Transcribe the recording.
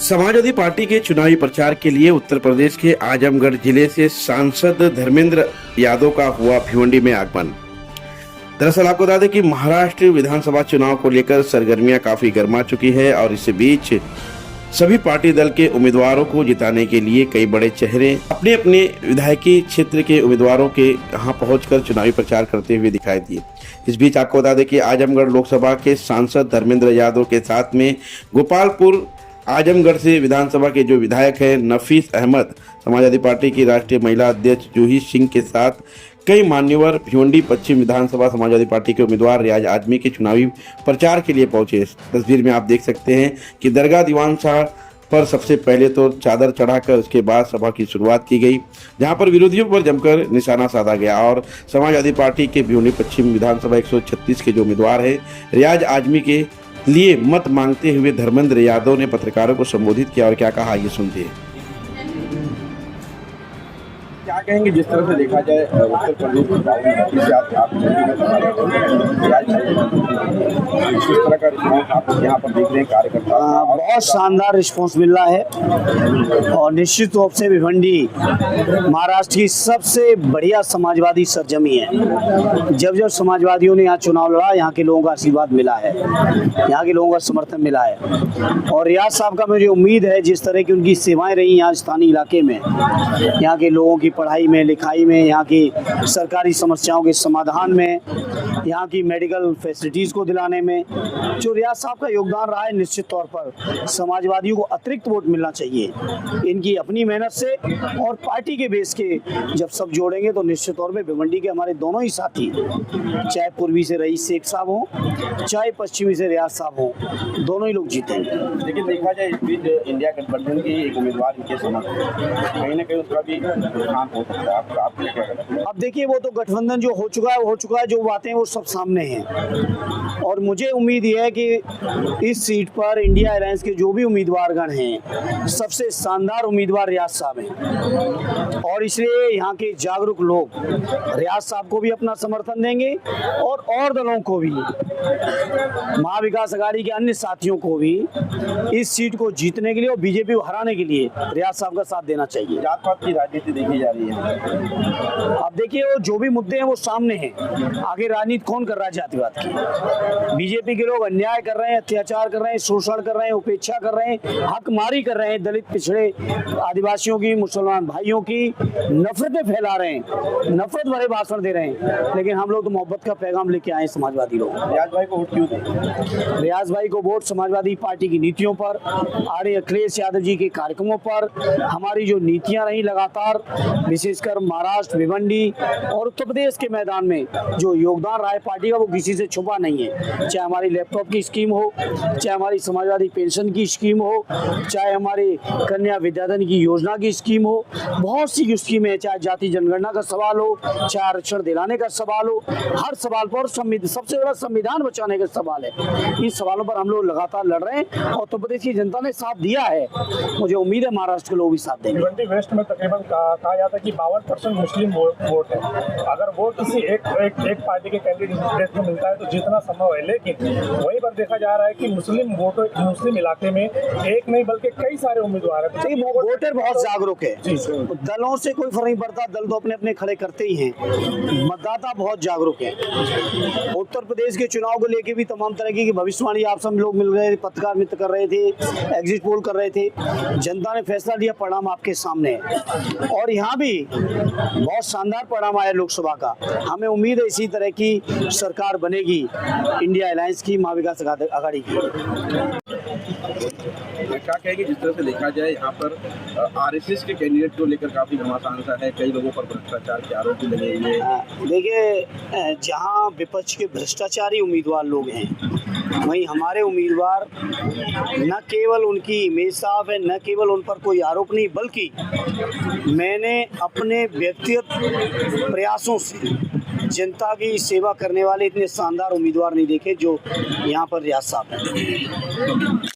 Samajwadi party के चुनावी प्रचार के लिए उत्तर प्रदेश के आजमगढ़ जिले से सांसद धर्मेंद्र यादव का हुआ भिवंडी में आगमन। दरअसल आपको बता दें कि महाराष्ट्र विधानसभा चुनाव को लेकर सरगर्मियां काफी गर्मा चुकी है और इस बीच सभी पार्टी दल के उम्मीदवारों को जिताने के लिए कई बड़े चेहरे अपने अपने विधायकी क्षेत्र के उम्मीदवारों के यहाँ पहुंचकर चुनावी प्रचार करते हुए दिखाई दिए। इस बीच आपको बता दें कि आजमगढ़ लोकसभा के सांसद धर्मेंद्र यादव के साथ में गोपालपुर आजमगढ़ से विधानसभा के जो विधायक हैं नफीस अहमद, समाजवादी पार्टी की राष्ट्रीय महिला अध्यक्ष जूही सिंह के साथ कई मान्यवर भिवंडी पश्चिम विधानसभा समाजवादी पार्टी के उम्मीदवार रियाज आजमी के चुनावी प्रचार के लिए पहुंचे। इस तस्वीर में आप देख सकते हैं कि दरगाह दीवान शाह पर सबसे पहले तो चादर चढ़ाकर उसके बाद सभा की शुरुआत की गई, जहां पर विरोधियों पर जमकर निशाना साधा गया और समाजवादी पार्टी के भिवंडी पश्चिम विधानसभा 136 के जो उम्मीदवार है रियाज आजमी के लिए मत मांगते हुए धर्मेंद्र यादव ने पत्रकारों को संबोधित किया और क्या कहा, ये सुनते हैं। क्या कहेंगे जिस तरह से देखा जाए उत्तर प्रदेश किस तरह का रिस्पॉन्स आप यहाँ पर देख रहे हैं कार्यकर्ता? बहुत शानदार रिस्पॉन्स मिल रहा है और निश्चित रूप से भिवंडी महाराष्ट्र की सबसे बढ़िया समाजवादी सरजमी है। जब जब समाजवादियों ने यहाँ चुनाव लड़ा, यहाँ के लोगों का आशीर्वाद मिला है, यहाँ के लोगों का समर्थन मिला है और रियाज साहब का मुझे उम्मीद है जिस तरह की उनकी सेवाएं रही यहाँ स्थानीय इलाके में, यहाँ के लोगों की पढ़ाई में, लिखाई में, यहाँ की सरकारी समस्याओं के समाधान में, यहाँ की मेडिकल फैसिलिटीज़ को दिलाने में जो रियाज साहब का योगदान रहा है, निश्चित तौर पर समाजवादियों को अतिरिक्त वोट मिलना चाहिए। इनकी अपनी मेहनत से और पार्टी के बेस के जब सब जोड़ेंगे तो निश्चित तौर पर भिवंडी के हमारे दोनों ही साथी, चाहे पूर्वी से रईस शेख साहब हों, चाहे पश्चिमी से रियाज साहब हों, दोनों ही लोग जीतेंगे। लेकिन देखा जाए इस बीच इंडिया गठबंधन की एक उम्मीदवार इनके समर्थन कहीं ना कहीं उसका भी नुकसान हो सकता है। आप क्या कहते हैं? अब देखिए, वो तो गठबंधन जो हो चुका है वो हो चुका है, जो बातें वो सब सामने हैं और मुझे उम्मीद ये है कि इस सीट पर इंडिया अलायंस के जो भी उम्मीदवारगण हैं, सबसे शानदार उम्मीदवार रियाज साहब हैं और इसलिए यहाँ के जागरूक लोग रियाज साहब को भी अपना समर्थन देंगे और दलों को भी, महाविकास अघाड़ी के अन्य साथियों को भी इस सीट को जीतने के लिए और बीजेपी को हराने के लिए रियाज साहब का साथ देना चाहिए। जात पात की राजनीति देखी जा रही है। अब देखिए, वो जो भी मुद्दे हैं वो सामने हैं। आगे राजनीति कौन कर रहा है जातिवाद की? बीजेपी के लोग अन्याय कर रहे हैं, अत्याचार कर रहे हैं, शोषण कर रहे हैं, उपेक्षा कर रहे हैं, हकमारी कर रहे हैं, दलित पिछड़े आदिवासियों की, मुसलमान भाइयों की नफरतें फैला रहे हैं, नफरत भरे भाषण दे रहे हैं। लेकिन हम लोग तो मोहब्बत का पैगाम लेके आए समाजवादी लोग। रियाज भाई को वोट क्यों दें? रियाज भाई को वोट समाजवादी पार्टी की नीतियों पर, आर्य अखिलेश यादव जी के कार्यक्रमों पर, हमारी जो नीतियां रही लगातार, विशेषकर महाराष्ट्र, भिवंडी और उत्तर प्रदेश के मैदान में जो योगदान रहा है पार्टी का, वो किसी से छुपा नहीं है। चाहे हमारी लैपटॉप की स्कीम हो, चाहे हमारी समाजवादी पेंशन की स्कीम हो, चाहे हमारी कन्या विद्याधन की योजना की स्कीम हो, बहुत सी स्कीमें हैं, चाहे जाति जनगणना का सवाल हो, चाहे आरक्षण दिलाने का सवाल हो, हर सवाल पर सबसे बड़ा संविधान बचाने का सवाल है। इन सवालों पर हम लोग लगातार लड़ रहे हैं और उत्तर प्रदेश की जनता ने साथ दिया है। मुझे उम्मीद है महाराष्ट्र के लोग भी साथ देंगे। भिवंडी वेस्ट में तकरीबन कहा जाता है कि 52% मुस्लिम वोट है। अगर वो किसी एक पार्टी के कैंडिडेट को मिलता है तो जितना संभव है, लेकिन वहीं पर देखा जा रहा है कि मुस्लिम इलाके में एक नहीं बल्कि कई सारे उम्मीदवार हैं। वोटर बहुत जागरूक है, दलों से कोई फर्क नहीं पड़ता, दल तो अपने अपने खड़े करते ही हैं। मतदाता बहुत जागरूक है। उत्तर प्रदेश के चुनाव को लेके भी तमाम तरह की भविष्यवाणी आप सब लोग मिल रहे थे, पत्रकार मित्र कर रहे थे, एग्जिट पोल कर रहे थे। जनता ने फैसला लिया, परिणाम आपके सामने है और यहाँ भी बहुत शानदार परिणाम आया लोकसभा का। हमें उम्मीद है इसी तरह की सरकार बनेगी इंडिया अलायंस की, महाविकास अघाड़ी की। क्या कहेंगे जिस तरह से देखा जाए यहाँ पर आरएसएस के कैंडिडेट को लेकर काफी घमासान सा है, कई लोगों पर भ्रष्टाचार के आरोप भी लगे हुए हैं। देखिए, जहाँ विपक्ष के भ्रष्टाचारी उम्मीदवार लोग हैं, वहीं हमारे उम्मीदवार न केवल उनकी इमेज साफ है, न केवल उन पर कोई आरोप नहीं, बल्कि मैंने अपने व्यक्तिगत प्रयासों से जनता की सेवा करने वाले इतने शानदार उम्मीदवार नहीं देखे जो यहाँ पर रियाज साहब हैं।